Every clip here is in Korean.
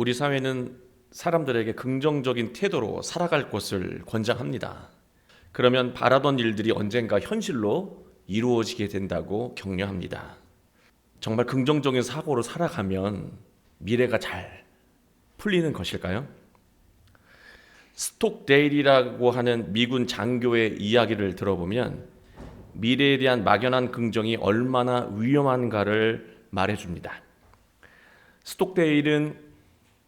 우리 사회는 사람들에게 긍정적인 태도로 살아갈 것을 권장합니다. 그러면 바라던 일들이 언젠가 현실로 이루어지게 된다고 격려합니다. 정말 긍정적인 사고로 살아가면 미래가 잘 풀리는 것일까요? 스톡데일이라고 하는 미군 장교의 이야기를 들어보면 미래에 대한 막연한 긍정이 얼마나 위험한가를 말해줍니다. 스톡데일은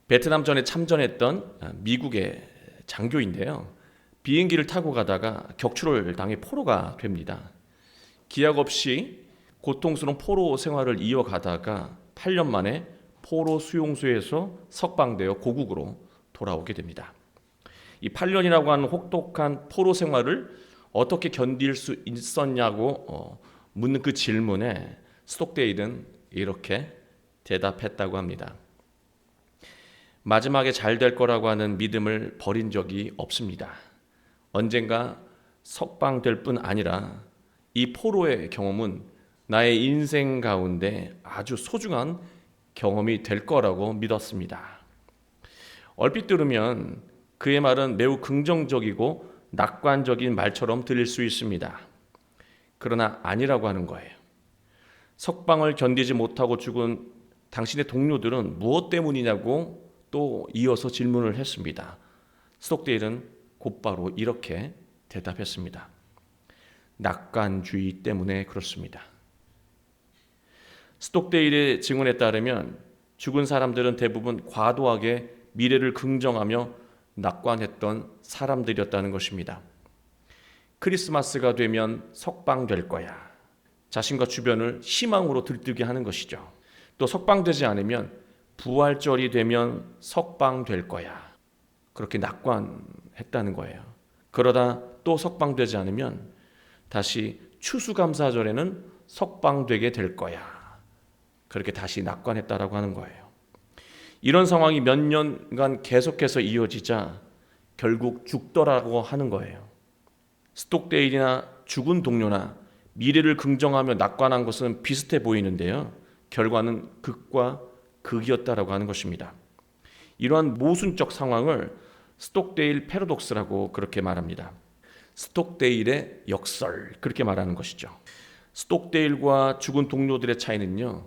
베트남전에 참전했던 미국의 장교인데요. 비행기를 타고 가다가 격추를 당해 포로가 됩니다. 기약 없이 고통스러운 포로 생활을 이어가다가 8년 만에 포로 수용소에서 석방되어 고국으로 돌아오게 됩니다. 이 8년이라고 하는 혹독한 포로 생활을 어떻게 견딜 수 있었냐고 묻는 그 질문에 스톡데일은 이렇게 대답했다고 합니다. 마지막에 잘 될 거라고 하는 믿음을 버린 적이 없습니다. 언젠가 석방될 뿐 아니라 이 포로의 경험은 나의 인생 가운데 아주 소중한 경험이 될 거라고 믿었습니다. 얼핏 들으면 그의 말은 매우 긍정적이고 낙관적인 말처럼 들릴 수 있습니다. 그러나 아니라고 하는 거예요. 석방을 견디지 못하고 죽은 당신의 동료들은 무엇 때문이냐고 또 이어서 질문을 했습니다. 스톡데일은 곧바로 이렇게 대답했습니다. 낙관주의 때문에 그렇습니다. 스톡데일의 증언에 따르면 죽은 사람들은 대부분 과도하게 미래를 긍정하며 낙관했던 사람들이었다는 것입니다. 크리스마스가 되면 석방될 거야. 자신과 주변을 희망으로 들뜨게 하는 것이죠. 또 석방되지 않으면 부활절이 되면 석방될 거야. 그렇게 낙관했다는 거예요. 그러다 또 석방되지 않으면 다시 추수감사절에는 석방되게 될 거야. 그렇게 다시 낙관했다라고 하는 거예요. 이런 상황이 몇 년간 계속해서 이어지자 결국 죽더라고 하는 거예요. 스톡데일이나 죽은 동료나 미래를 긍정하며 낙관한 것은 비슷해 보이는데요. 결과는 극과 극이었다라고 하는 것입니다. 이러한 모순적 상황을 스톡데일 패러독스라고 그렇게 말합니다. 스톡데일의 역설, 그렇게 말하는 것이죠. 스톡데일과 죽은 동료들의 차이는요,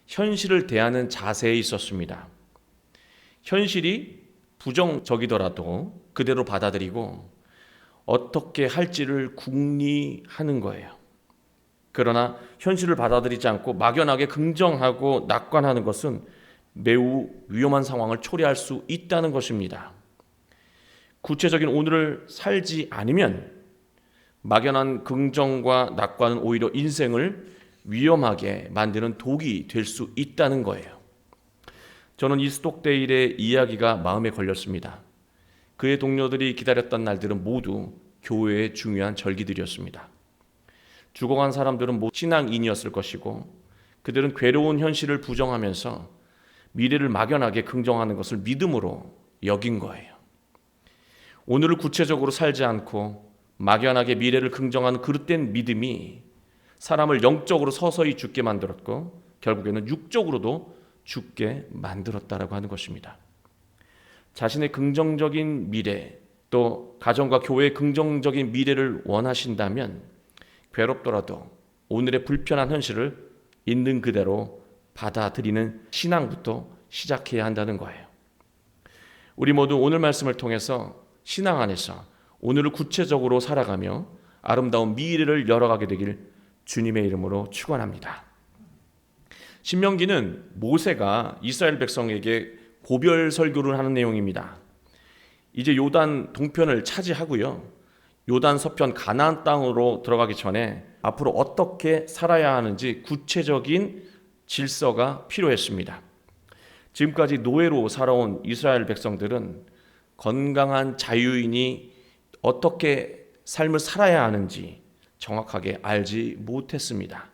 현실을 대하는 자세에 있었습니다. 현실이 부정적이더라도 그대로 받아들이고 어떻게 할지를 궁리하는 거예요. 그러나 현실을 받아들이지 않고 막연하게 긍정하고 낙관하는 것은 매우 위험한 상황을 초래할 수 있다는 것입니다. 구체적인 오늘을 살지 않으면 막연한 긍정과 낙관은 오히려 인생을 위험하게 만드는 독이 될 수 있다는 거예요. 저는 이 스톡데일의 이야기가 마음에 걸렸습니다. 그의 동료들이 기다렸던 날들은 모두 교회의 중요한 절기들이었습니다. 죽어간 사람들은 모두 신앙인이었을 것이고 그들은 괴로운 현실을 부정하면서 미래를 막연하게 긍정하는 것을 믿음으로 여긴 거예요. 오늘을 구체적으로 살지 않고 막연하게 미래를 긍정하는 그릇된 믿음이 사람을 영적으로 서서히 죽게 만들었고 결국에는 육적으로도 죽게 만들었다라고 하는 것입니다. 자신의 긍정적인 미래, 또 가정과 교회의 긍정적인 미래를 원하신다면 괴롭더라도 오늘의 불편한 현실을 있는 그대로 받아들이는 신앙부터 시작해야 한다는 거예요. 우리 모두 오늘 말씀을 통해서 신앙 안에서 오늘을 구체적으로 살아가며 아름다운 미래를 열어가게 되길 주님의 이름으로 축원합니다. 신명기는 모세가 이스라엘 백성에게 고별 설교를 하는 내용입니다. 이제 요단 동편을 차지하고요. 요단 서편 가나안 땅으로 들어가기 전에 앞으로 어떻게 살아야 하는지 구체적인 질서가 필요했습니다. 지금까지 노예로 살아온 이스라엘 백성들은 건강한 자유인이 어떻게 삶을 살아야 하는지 정확하게 알지 못했습니다.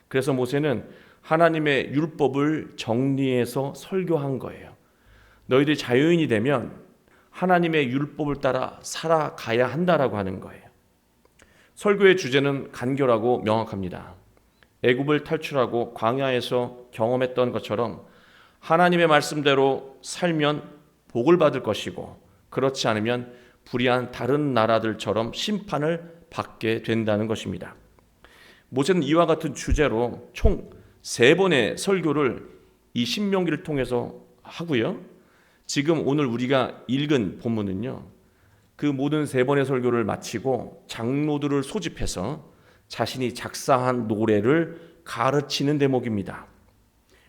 그래서 모세는 하나님의 율법을 정리해서 설교한 거예요. 너희들이 자유인이 되면 하나님의 율법을 따라 살아가야 한다라고 하는 거예요. 설교의 주제는 간결하고 명확합니다. 애굽을 탈출하고 광야에서 경험했던 것처럼 하나님의 말씀대로 살면 복을 받을 것이고 그렇지 않으면 불의한 다른 나라들처럼 심판을 받게 된다는 것입니다. 모세는 이와 같은 주제로 총 3번의 설교를 이 신명기를 통해서 하고요. 지금 오늘 우리가 읽은 본문은요, 그 모든 3번의 설교를 마치고 장로들을 소집해서 자신이 작사한 노래를 가르치는 대목입니다.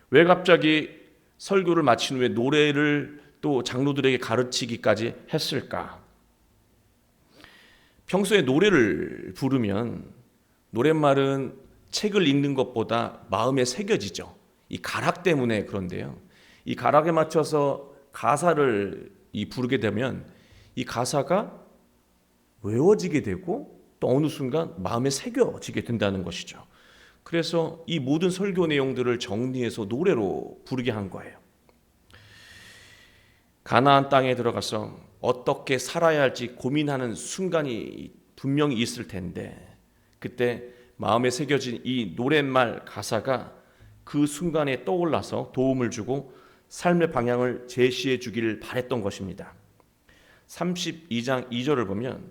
왜 갑자기 설교를 마친 후에 노래를 또 장로들에게 가르치기까지 했을까? 평소에 노래를 부르면 노랫말은 책을 읽는 것보다 마음에 새겨지죠. 이 가락 때문에 그런데요. 이 가락에 맞춰서 가사를 부르게 되면 이 가사가 외워지게 되고 또 어느 순간 마음에 새겨지게 된다는 것이죠. 그래서 이 모든 설교 내용들을 정리해서 노래로 부르게 한 거예요. 가나안 땅에 들어가서 어떻게 살아야 할지 고민하는 순간이 분명히 있을 텐데 그때 마음에 새겨진 이 노랫말 가사가 그 순간에 떠올라서 도움을 주고 삶의 방향을 제시해 주기를 바랬던 것입니다. 32장 2절을 보면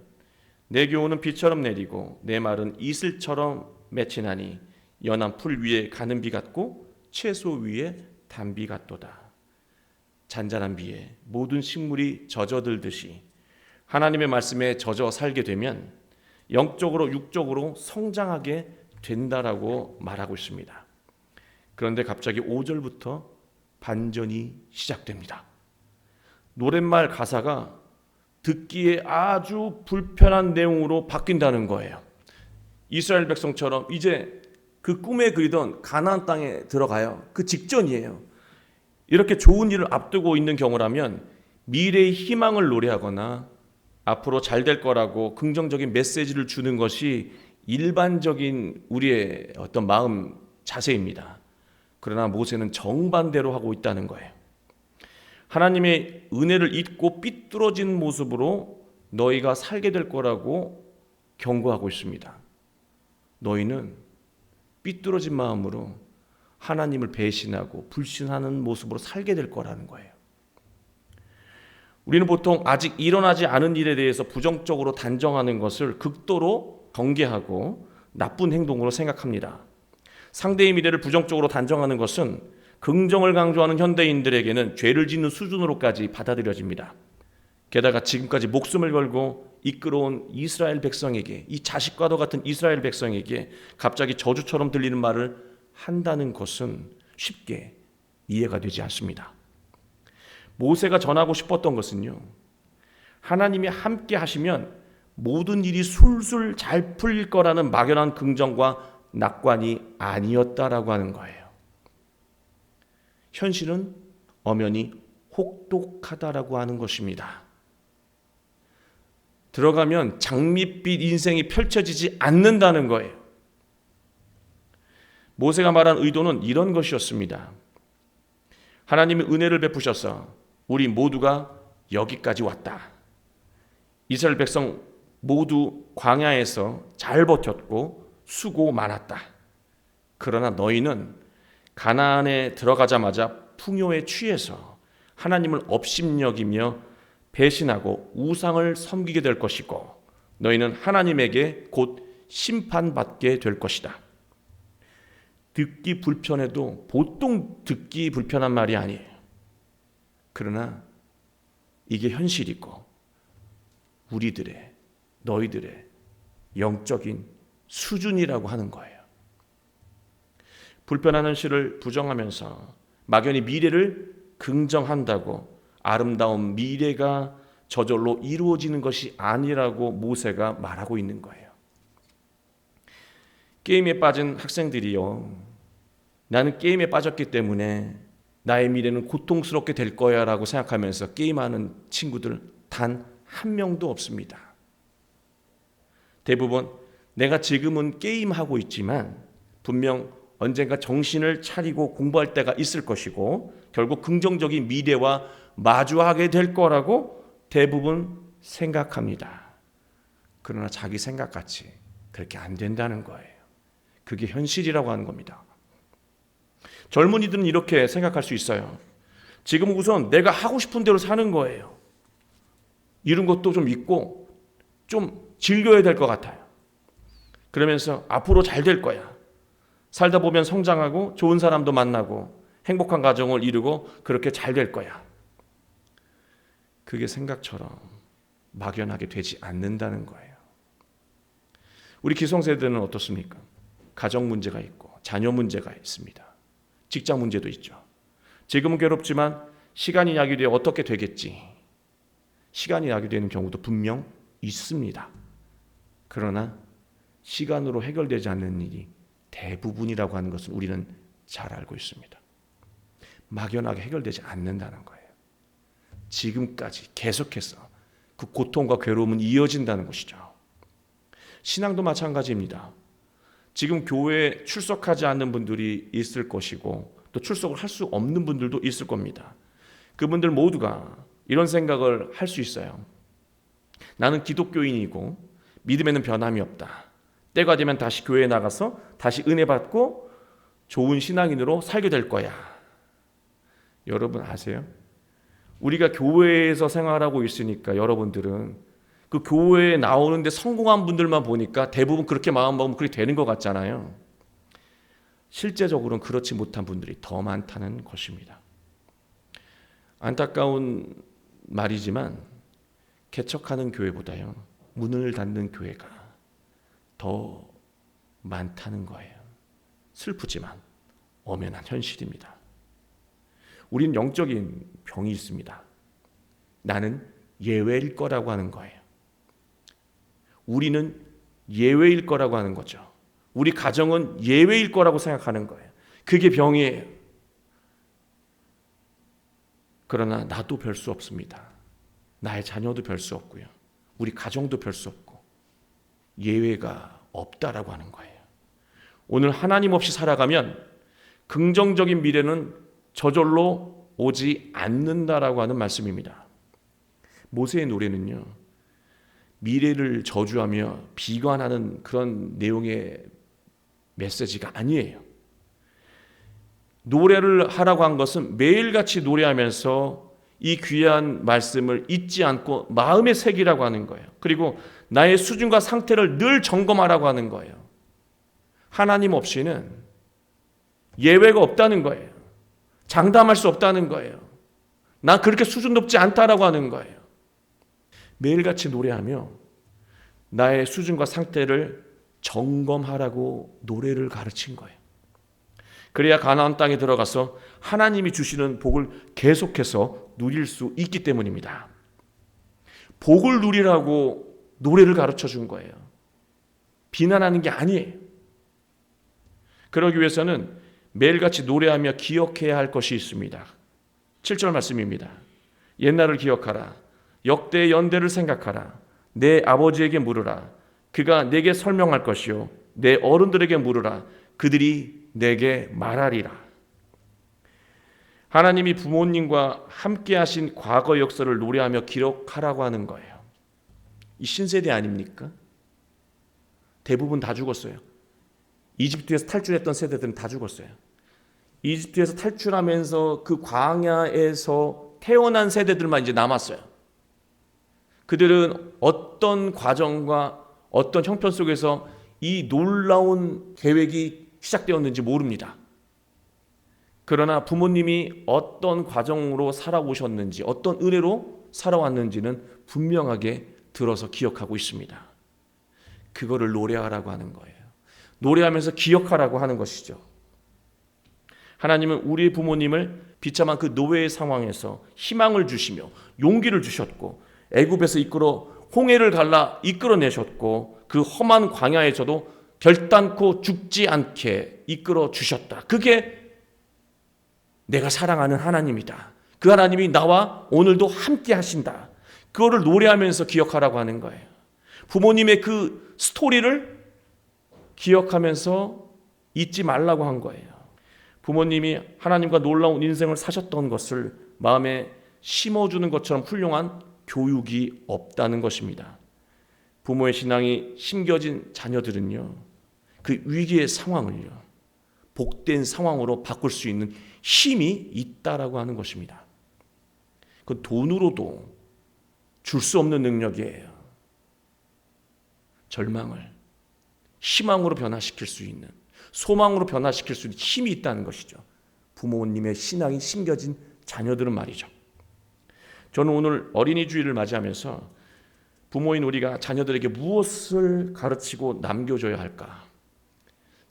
내 교훈은 비처럼 내리고 내 말은 이슬처럼 맺히나니 연한 풀 위에 가는 비 같고 채소 위에 단비 같도다. 잔잔한 비에 모든 식물이 젖어들듯이 하나님의 말씀에 젖어 살게 되면 영적으로 육적으로 성장하게 된다라고 말하고 있습니다. 그런데 갑자기 5절부터 반전이 시작됩니다. 노랫말 가사가 듣기에 아주 불편한 내용으로 바뀐다는 거예요. 이스라엘 백성처럼 이제 그 꿈에 그리던 가나안 땅에 들어가요. 그 직전이에요. 이렇게 좋은 일을 앞두고 있는 경우라면 미래의 희망을 노래하거나 앞으로 잘 될 거라고 긍정적인 메시지를 주는 것이 일반적인 우리의 어떤 마음 자세입니다. 그러나 모세는 정반대로 하고 있다는 거예요. 하나님의 은혜를 잊고 삐뚤어진 모습으로 너희가 살게 될 거라고 경고하고 있습니다. 너희는 삐뚤어진 마음으로 하나님을 배신하고 불신하는 모습으로 살게 될 거라는 거예요. 우리는 보통 아직 일어나지 않은 일에 대해서 부정적으로 단정하는 것을 극도로 경계하고 나쁜 행동으로 생각합니다. 상대의 미래를 부정적으로 단정하는 것은 긍정을 강조하는 현대인들에게는 죄를 짓는 수준으로까지 받아들여집니다. 게다가 지금까지 목숨을 걸고 이끌어온 이스라엘 백성에게, 이 자식과도 같은 이스라엘 백성에게 갑자기 저주처럼 들리는 말을 한다는 것은 쉽게 이해가 되지 않습니다. 모세가 전하고 싶었던 것은요, 하나님이 함께 하시면 모든 일이 술술 잘 풀릴 거라는 막연한 긍정과 낙관이 아니었다라고 하는 거예요. 현실은 엄연히 혹독하다라고 하는 것입니다. 들어가면 장밋빛 인생이 펼쳐지지 않는다는 거예요. 모세가 말한 의도는 이런 것이었습니다. 하나님이 은혜를 베푸셔서 우리 모두가 여기까지 왔다. 이스라엘 백성 모두 광야에서 잘 버텼고 수고 많았다. 그러나 너희는 가나안에 들어가자마자 풍요에 취해서 하나님을 업신여기며 배신하고 우상을 섬기게 될 것이고 너희는 하나님에게 곧 심판받게 될 것이다. 듣기 불편해도 보통 듣기 불편한 말이 아니에요. 그러나 이게 현실이고 우리들의, 너희들의 영적인 수준이라고 하는 거예요. 불편한 현실을 부정하면서 막연히 미래를 긍정한다고 아름다운 미래가 저절로 이루어지는 것이 아니라고 모세가 말하고 있는 거예요. 게임에 빠진 학생들이요, 나는 게임에 빠졌기 때문에 나의 미래는 고통스럽게 될 거야 라고 생각하면서 게임하는 친구들 단 한 명도 없습니다. 대부분 내가 지금은 게임하고 있지만 분명 언젠가 정신을 차리고 공부할 때가 있을 것이고 결국 긍정적인 미래와 마주하게 될 거라고 대부분 생각합니다. 그러나 자기 생각같이 그렇게 안 된다는 거예요. 그게 현실이라고 하는 겁니다. 젊은이들은 이렇게 생각할 수 있어요. 지금 우선 내가 하고 싶은 대로 사는 거예요. 이런 것도 좀 있고 좀 즐겨야 될 것 같아요. 그러면서 앞으로 잘 될 거야. 살다 보면 성장하고 좋은 사람도 만나고 행복한 가정을 이루고 그렇게 잘 될 거야. 그게 생각처럼 막연하게 되지 않는다는 거예요. 우리 기성세대는 어떻습니까? 가정 문제가 있고 자녀 문제가 있습니다. 직장 문제도 있죠. 지금은 괴롭지만 시간이 약이 되어 어떻게 되겠지? 시간이 약이 되는 경우도 분명 있습니다. 그러나 시간으로 해결되지 않는 일이 대부분이라고 하는 것은 우리는 잘 알고 있습니다. 막연하게 해결되지 않는다는 거예요. 지금까지 계속해서 그 고통과 괴로움은 이어진다는 것이죠. 신앙도 마찬가지입니다. 지금 교회에 출석하지 않는 분들이 있을 것이고 또 출석을 할 수 없는 분들도 있을 겁니다. 그분들 모두가 이런 생각을 할 수 있어요. 나는 기독교인이고 믿음에는 변함이 없다. 때가 되면 다시 교회에 나가서 다시 은혜 받고 좋은 신앙인으로 살게 될 거야. 여러분 아세요? 우리가 교회에서 생활하고 있으니까 여러분들은 그 교회에 나오는데 성공한 분들만 보니까 대부분 그렇게 마음먹으면 그렇게 되는 것 같잖아요. 실제적으로는 그렇지 못한 분들이 더 많다는 것입니다. 안타까운 말이지만 개척하는 교회보다요 문을 닫는 교회가 더 많다는 거예요. 슬프지만 엄연한 현실입니다. 우린 영적인 병이 있습니다. 나는 예외일 거라고 하는 거예요. 우리는 예외일 거라고 하는 거죠. 우리 가정은 예외일 거라고 생각하는 거예요. 그게 병이에요. 그러나 나도 별 수 없습니다. 나의 자녀도 별 수 없고요. 우리 가정도 별 수 없고 예외가 없다라고 하는 거예요. 오늘 하나님 없이 살아가면 긍정적인 미래는 저절로 오지 않는다라고 하는 말씀입니다. 모세의 노래는요, 미래를 저주하며 비관하는 그런 내용의 메시지가 아니에요. 노래를 하라고 한 것은 매일같이 노래하면서 이 귀한 말씀을 잊지 않고 마음에 새기라고 하는 거예요. 그리고 나의 수준과 상태를 늘 점검하라고 하는 거예요. 하나님 없이는 예외가 없다는 거예요. 장담할 수 없다는 거예요. 나 그렇게 수준 높지 않다라고 하는 거예요. 매일같이 노래하며 나의 수준과 상태를 점검하라고 노래를 가르친 거예요. 그래야 가나안 땅에 들어가서 하나님이 주시는 복을 계속해서 누릴 수 있기 때문입니다. 복을 누리라고 노래를 가르쳐 준 거예요. 비난하는 게 아니에요. 그러기 위해서는 매일같이 노래하며 기억해야 할 것이 있습니다. 7절 말씀입니다. 옛날을 기억하라. 역대의 연대를 생각하라. 내 아버지에게 물으라. 그가 내게 설명할 것이요. 내 어른들에게 물으라. 그들이 내게 말하리라. 하나님이 부모님과 함께 하신 과거 역사를 노래하며 기록하라고 하는 거예요. 이 신세대 아닙니까? 대부분 다 죽었어요. 이집트에서 탈출했던 세대들은 다 죽었어요. 이집트에서 탈출하면서 그 광야에서 태어난 세대들만 이제 남았어요. 그들은 어떤 과정과 어떤 형편 속에서 이 놀라운 계획이 시작되었는지 모릅니다. 그러나 부모님이 어떤 과정으로 살아오셨는지, 어떤 은혜로 살아왔는지는 분명하게 들어서 기억하고 있습니다. 그거를 노래하라고 하는 거예요. 노래하면서 기억하라고 하는 것이죠. 하나님은 우리 부모님을 비참한 그 노예의 상황에서 희망을 주시며 용기를 주셨고 애굽에서 홍해를 갈라 이끌어내셨고 그 험한 광야에서도 결단코 죽지 않게 이끌어 주셨다. 그게 내가 사랑하는 하나님이다. 그 하나님이 나와 오늘도 함께 하신다. 그거를 노래하면서 기억하라고 하는 거예요. 부모님의 그 스토리를 기억하면서 잊지 말라고 한 거예요. 부모님이 하나님과 놀라운 인생을 사셨던 것을 마음에 심어주는 것처럼 훌륭한 교육이 없다는 것입니다. 부모의 신앙이 심겨진 자녀들은요, 그 위기의 상황을요, 복된 상황으로 바꿀 수 있는 힘이 있다라고 하는 것입니다. 그 돈으로도 줄 수 없는 능력이에요. 절망을 희망으로 변화시킬 수 있는, 소망으로 변화시킬 수 있는 힘이 있다는 것이죠. 부모님의 신앙이 심겨진 자녀들은 말이죠. 저는 오늘 어린이 주일을 맞이하면서 부모인 우리가 자녀들에게 무엇을 가르치고 남겨줘야 할까?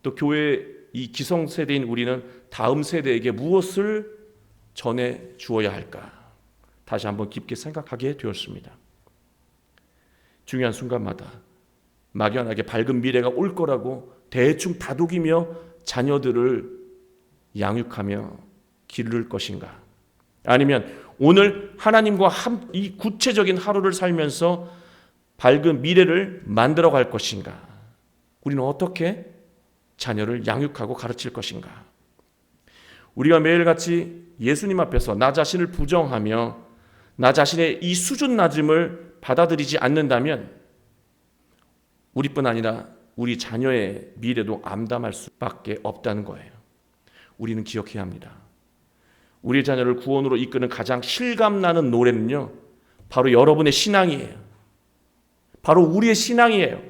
또 교회 이 기성세대인 우리는 다음 세대에게 무엇을 전해 주어야 할까? 다시 한번 깊게 생각하게 되었습니다. 중요한 순간마다 막연하게 밝은 미래가 올 거라고 대충 다독이며 자녀들을 양육하며 기를 것인가? 아니면 오늘 하나님과 이 구체적인 하루를 살면서 밝은 미래를 만들어 갈 것인가? 우리는 어떻게 자녀를 양육하고 가르칠 것인가? 우리가 매일같이 예수님 앞에서 나 자신을 부정하며 나 자신의 이 수준 낮음을 받아들이지 않는다면 우리뿐 아니라 우리 자녀의 미래도 암담할 수밖에 없다는 거예요. 우리는 기억해야 합니다. 우리 자녀를 구원으로 이끄는 가장 실감나는 노래는요, 바로 여러분의 신앙이에요. 바로 우리의 신앙이에요.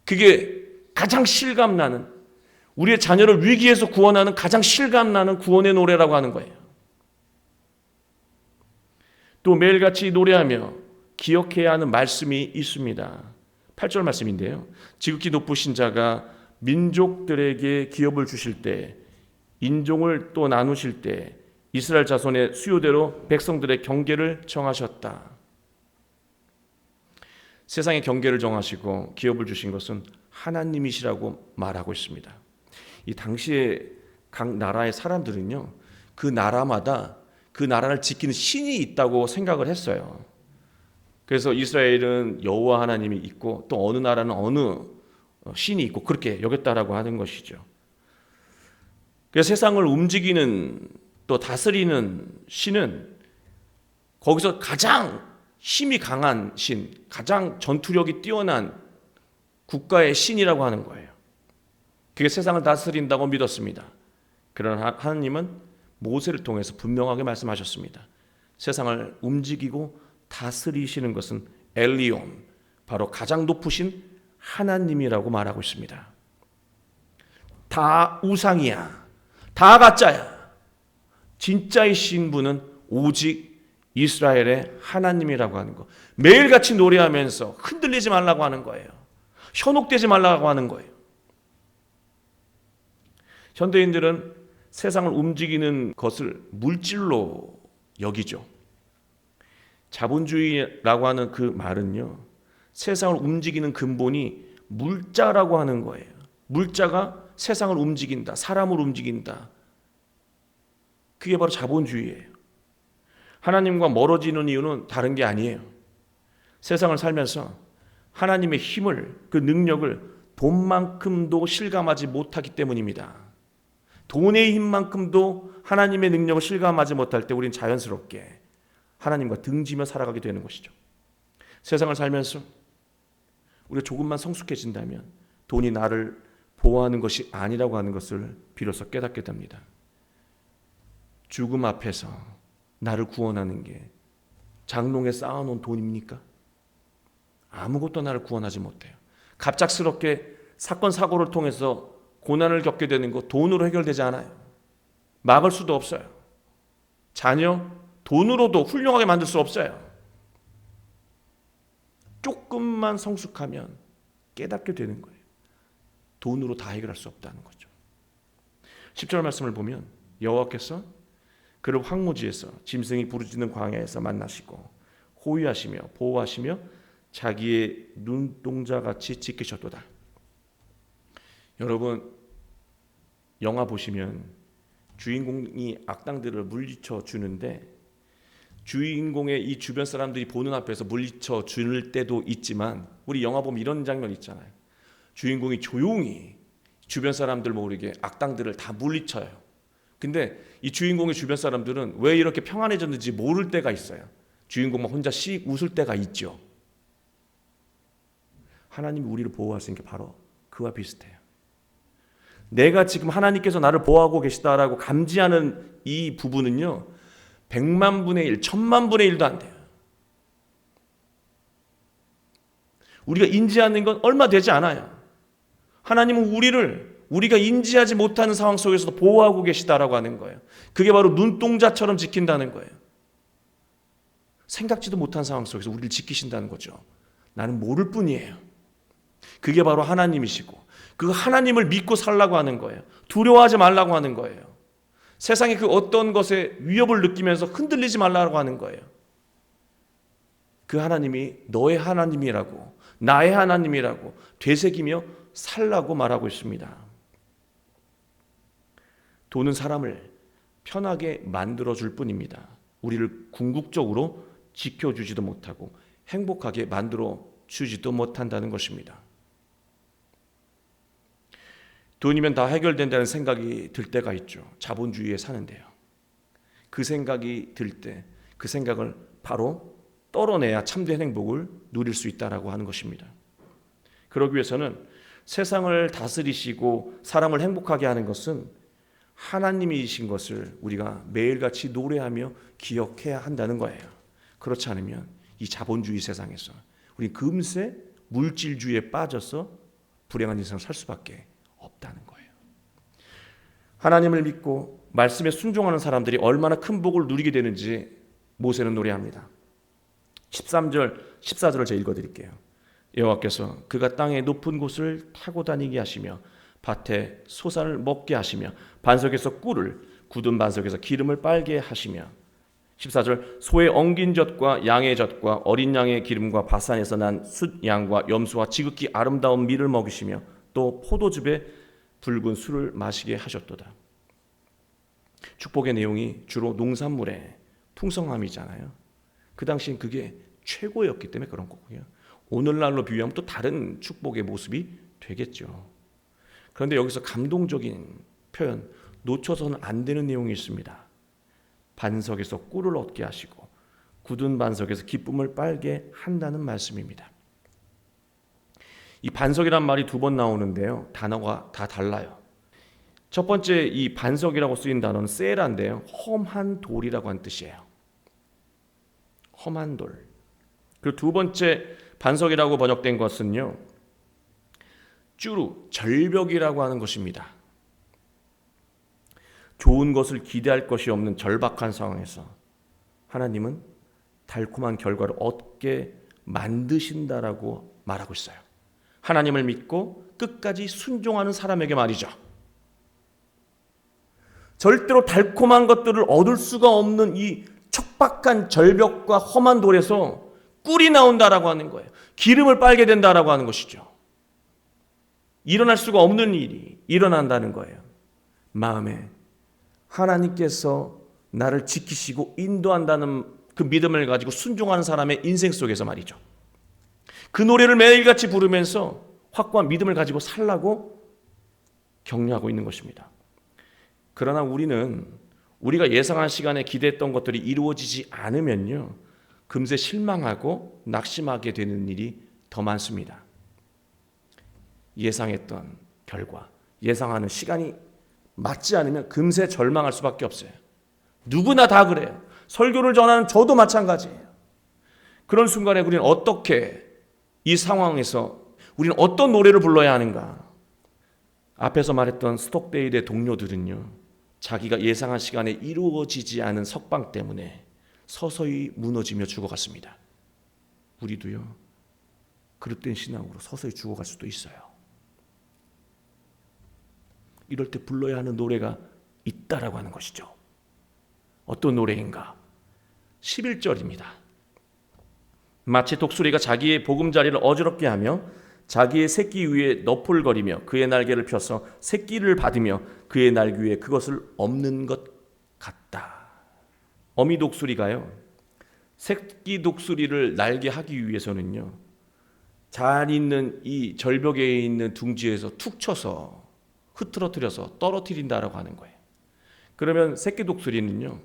그게 가장 실감나는, 우리의 자녀를 위기에서 구원하는 가장 실감나는 구원의 노래라고 하는 거예요. 또 매일같이 노래하며 기억해야 하는 말씀이 있습니다. 8절 말씀인데요. 지극히 높으신 자가 민족들에게 기업을 주실 때, 인종을 또 나누실 때 이스라엘 자손의 수요대로 백성들의 경계를 정하셨다. 세상의 경계를 정하시고 기업을 주신 것은 하나님이시라고 말하고 있습니다. 이 당시에 각 나라의 사람들은요, 그 나라마다 그 나라를 지키는 신이 있다고 생각을 했어요. 그래서 이스라엘은 여호와 하나님이 있고 또 어느 나라는 어느 신이 있고 그렇게 여겼다라고 하는 것이죠. 그래서 세상을 움직이는 또 다스리는 신은 거기서 가장 힘이 강한 신, 가장 전투력이 뛰어난 국가의 신이라고 하는 거예요. 그게 세상을 다스린다고 믿었습니다. 그러나 하나님은 모세를 통해서 분명하게 말씀하셨습니다. 세상을 움직이고 다스리시는 것은 엘리온, 바로 가장 높으신 하나님이라고 말하고 있습니다. 다 우상이야, 다 가짜야. 진짜이신 분은 오직 이스라엘의 하나님이라고 하는 거. 매일같이 노래하면서 흔들리지 말라고 하는 거예요. 현혹되지 말라고 하는 거예요. 현대인들은 세상을 움직이는 것을 물질로 여기죠. 자본주의라고 하는 그 말은요, 세상을 움직이는 근본이 물자라고 하는 거예요. 물자가 세상을 움직인다, 사람을 움직인다. 그게 바로 자본주의예요. 하나님과 멀어지는 이유는 다른 게 아니에요. 세상을 살면서 하나님의 힘을, 그 능력을 돈만큼도 실감하지 못하기 때문입니다. 돈의 힘만큼도 하나님의 능력을 실감하지 못할 때 우리는 자연스럽게 하나님과 등지며 살아가게 되는 것이죠. 세상을 살면서 우리가 조금만 성숙해진다면 돈이 나를 보호하는 것이 아니라고 하는 것을 비로소 깨닫게 됩니다. 죽음 앞에서 나를 구원하는 게 장롱에 쌓아놓은 돈입니까? 아무것도 나를 구원하지 못해요. 갑작스럽게 사건 사고를 통해서 고난을 겪게 되는 거 돈으로 해결되지 않아요. 막을 수도 없어요. 자녀 돈으로도 훌륭하게 만들 수 없어요. 조금만 성숙하면 깨닫게 되는 거예요. 돈으로 다 해결할 수 없다는 거죠. 10절 말씀을 보면 여호와께서 그를 황무지에서 짐승이 부르짖는 광야에서 만나시고 호위하시며 보호하시며 자기의 눈동자같이 지키셨도다. 여러분, 영화 보시면 주인공이 악당들을 물리쳐 주는데 주인공의 이 주변 사람들이 보는 앞에서 물리쳐 줄 때도 있지만, 우리 영화 보면 이런 장면 있잖아요. 주인공이 조용히 주변 사람들 모르게 악당들을 다 물리쳐요. 근데 이 주인공의 주변 사람들은 왜 이렇게 평안해졌는지 모를 때가 있어요. 주인공만 혼자 씩 웃을 때가 있죠. 하나님이 우리를 보호하시는 게 바로 그와 비슷해요. 내가 지금 하나님께서 나를 보호하고 계시다라고 감지하는 이 부분은요, 100만 분의 1, 1000만 분의 1도 안 돼요. 우리가 인지하는 건 얼마 되지 않아요. 하나님은 우리가 인지하지 못하는 상황 속에서도 보호하고 계시다라고 하는 거예요. 그게 바로 눈동자처럼 지킨다는 거예요. 생각지도 못한 상황 속에서 우리를 지키신다는 거죠. 나는 모를 뿐이에요. 그게 바로 하나님이시고, 그 하나님을 믿고 살라고 하는 거예요. 두려워하지 말라고 하는 거예요. 세상의 그 어떤 것에 위협을 느끼면서 흔들리지 말라고 하는 거예요. 그 하나님이 너의 하나님이라고, 나의 하나님이라고 되새기며 살라고 말하고 있습니다. 돈은 사람을 편하게 만들어줄 뿐입니다. 우리를 궁극적으로 지켜주지도 못하고 행복하게 만들어주지도 못한다는 것입니다. 돈이면 다 해결된다는 생각이 들 때가 있죠. 자본주의에 사는데요. 그 생각이 들 때 그 생각을 바로 떨어내야 참된 행복을 누릴 수 있다라고 하는 것입니다. 그러기 위해서는 세상을 다스리시고 사람을 행복하게 하는 것은 하나님이신 것을 우리가 매일같이 노래하며 기억해야 한다는 거예요. 그렇지 않으면 이 자본주의 세상에서 우리 금세 물질주의에 빠져서 불행한 인생을 살 수밖에 없다는 거예요. 하나님을 믿고 말씀에 순종하는 사람들이 얼마나 큰 복을 누리게 되는지 모세는 노래합니다. 13절, 14절을 제가 읽어드릴게요. 여호와께서 그가 땅의 높은 곳을 타고 다니게 하시며 밭에 소산을 먹게 하시며 반석에서 꿀을, 굳은 반석에서 기름을 빨게 하시며 14절 소의 엉긴 젖과 양의 젖과 어린 양의 기름과 바산에서 난 숫양과 염소와 지극히 아름다운 밀을 먹이시며 또 포도즙에 붉은 술을 마시게 하셨도다. 축복의 내용이 주로 농산물의 풍성함이잖아요. 그 당시엔 그게 최고였기 때문에 그런 거고요. 오늘날로 비유하면 또 다른 축복의 모습이 되겠죠. 그런데 여기서 감동적인 표현, 놓쳐서는 안 되는 내용이 있습니다. 반석에서 꿀을 얻게 하시고 굳은 반석에서 기쁨을 빨게 한다는 말씀입니다. 이 반석이란 말이 2번 나오는데요. 단어가 다 달라요. 첫 번째 이 반석이라고 쓰인 단어는 세라인데요. 험한 돌이라고 하는 뜻이에요. 험한 돌. 그리고 2번째 반석이라고 번역된 것은요. 쭈루, 절벽이라고 하는 것입니다. 좋은 것을 기대할 것이 없는 절박한 상황에서 하나님은 달콤한 결과를 얻게 만드신다라고 말하고 있어요. 하나님을 믿고 끝까지 순종하는 사람에게 말이죠. 절대로 달콤한 것들을 얻을 수가 없는 이 척박한 절벽과 험한 돌에서 꿀이 나온다라고 하는 거예요. 기름을 빨게 된다라고 하는 것이죠. 일어날 수가 없는 일이 일어난다는 거예요. 마음에 하나님께서 나를 지키시고 인도한다는 그 믿음을 가지고 순종하는 사람의 인생 속에서 말이죠. 그 노래를 매일같이 부르면서 확고한 믿음을 가지고 살라고 격려하고 있는 것입니다. 그러나 우리가 예상한 시간에 기대했던 것들이 이루어지지 않으면요, 금세 실망하고 낙심하게 되는 일이 더 많습니다. 예상했던 결과, 예상하는 시간이 맞지 않으면 금세 절망할 수밖에 없어요. 누구나 다 그래요. 설교를 전하는 저도 마찬가지예요. 그런 순간에 우리는 어떻게 이 상황에서 우리는 어떤 노래를 불러야 하는가? 앞에서 말했던 스톡데일의 동료들은요, 자기가 예상한 시간에 이루어지지 않은 석방 때문에 서서히 무너지며 죽어갔습니다. 우리도요, 그릇된 신앙으로 서서히 죽어갈 수도 있어요. 이럴 때 불러야 하는 노래가 있다라고 하는 것이죠. 어떤 노래인가? 11절입니다. 마치 독수리가 자기의 보금자리를 어지럽게 하며 자기의 새끼 위에 너풀거리며 그의 날개를 펴서 새끼를 받으며 그의 날개 위에 그것을 엎는 것 같다. 어미 독수리가요, 새끼 독수리를 날게 하기 위해서는요, 잘 있는 이 절벽에 있는 둥지에서 툭 쳐서 흐트러뜨려서 떨어뜨린다라고 하는 거예요. 그러면 새끼 독수리는요,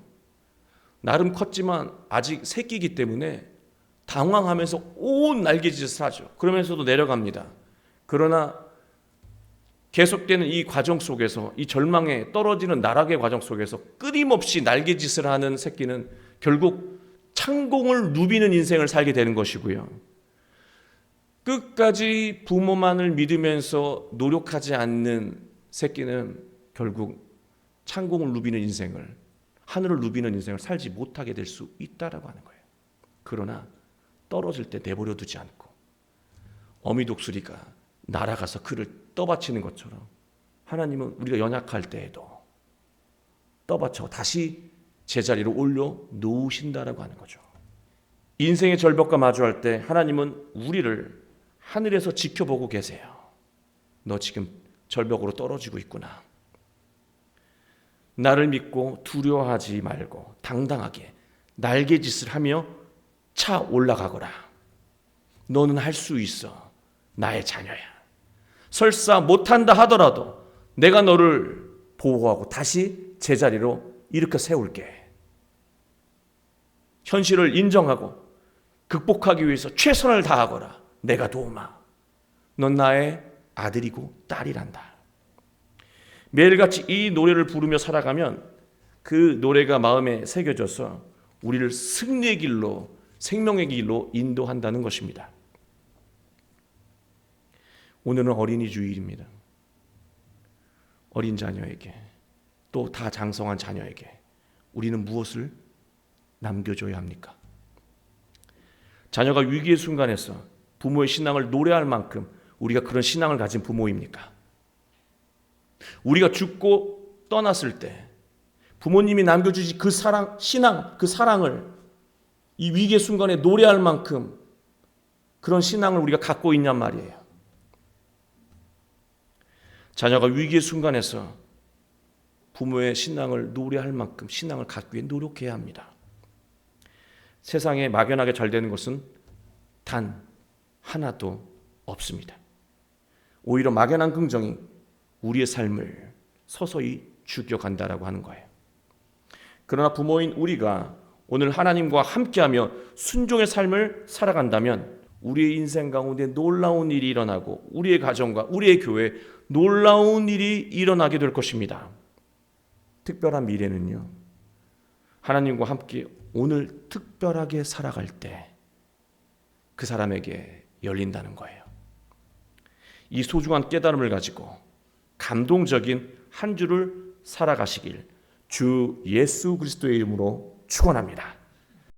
나름 컸지만 아직 새끼이기 때문에 당황하면서 온 날개짓을 하죠. 그러면서도 내려갑니다. 그러나 계속되는 이 과정 속에서, 이 절망에 떨어지는 나락의 과정 속에서 끊임없이 날개짓을 하는 새끼는 결국 창공을 누비는 인생을 살게 되는 것이고요. 끝까지 부모만을 믿으면서 노력하지 않는 새끼는 결국 창공을 누비는 인생을, 하늘을 누비는 인생을 살지 못하게 될 수 있다라고 하는 거예요. 그러나 떨어질 때 내버려 두지 않고 어미 독수리가 날아가서 그를 떠받치는 것처럼 하나님은 우리가 연약할 때에도 떠받쳐 다시 제자리로 올려 놓으신다라고 하는 거죠. 인생의 절벽과 마주할 때 하나님은 우리를 하늘에서 지켜보고 계세요. 너 지금 절벽으로 떨어지고 있구나. 나를 믿고 두려워하지 말고 당당하게 날개짓을 하며 차 올라가거라. 너는 할 수 있어. 나의 자녀야. 설사 못한다 하더라도 내가 너를 보호하고 다시 제자리로 일으켜 세울게. 현실을 인정하고 극복하기 위해서 최선을 다하거라. 내가 도우마. 넌 나의 아들이고 딸이란다. 매일같이 이 노래를 부르며 살아가면 그 노래가 마음에 새겨져서 우리를 승리의 길로, 생명의 길로 인도한다는 것입니다. 오늘은 어린이 주일입니다. 어린 자녀에게, 또 다 장성한 자녀에게 우리는 무엇을 남겨줘야 합니까? 자녀가 위기의 순간에서 부모의 신앙을 노래할 만큼 우리가 그런 신앙을 가진 부모입니까? 우리가 죽고 떠났을 때 부모님이 남겨주신 그 사랑, 신앙, 그 사랑을 이 위기의 순간에 노래할 만큼 그런 신앙을 우리가 갖고 있냔 말이에요. 자녀가 위기의 순간에서 부모의 신앙을 노래할 만큼 신앙을 갖기 위해 노력해야 합니다. 세상에 막연하게 잘 되는 것은 단 하나도 없습니다. 오히려 막연한 긍정이 우리의 삶을 서서히 죽여간다라고 하는 거예요. 그러나 부모인 우리가 오늘 하나님과 함께하며 순종의 삶을 살아간다면 우리의 인생 가운데 놀라운 일이 일어나고 우리의 가정과 우리의 교회에 놀라운 일이 일어나게 될 것입니다. 특별한 미래는요, 하나님과 함께 오늘 특별하게 살아갈 때 그 사람에게 열린다는 거예요. 이 소중한 깨달음을 가지고 감동적인 한 주를 살아가시길 주 예수 그리스도의 이름으로 축원합니다.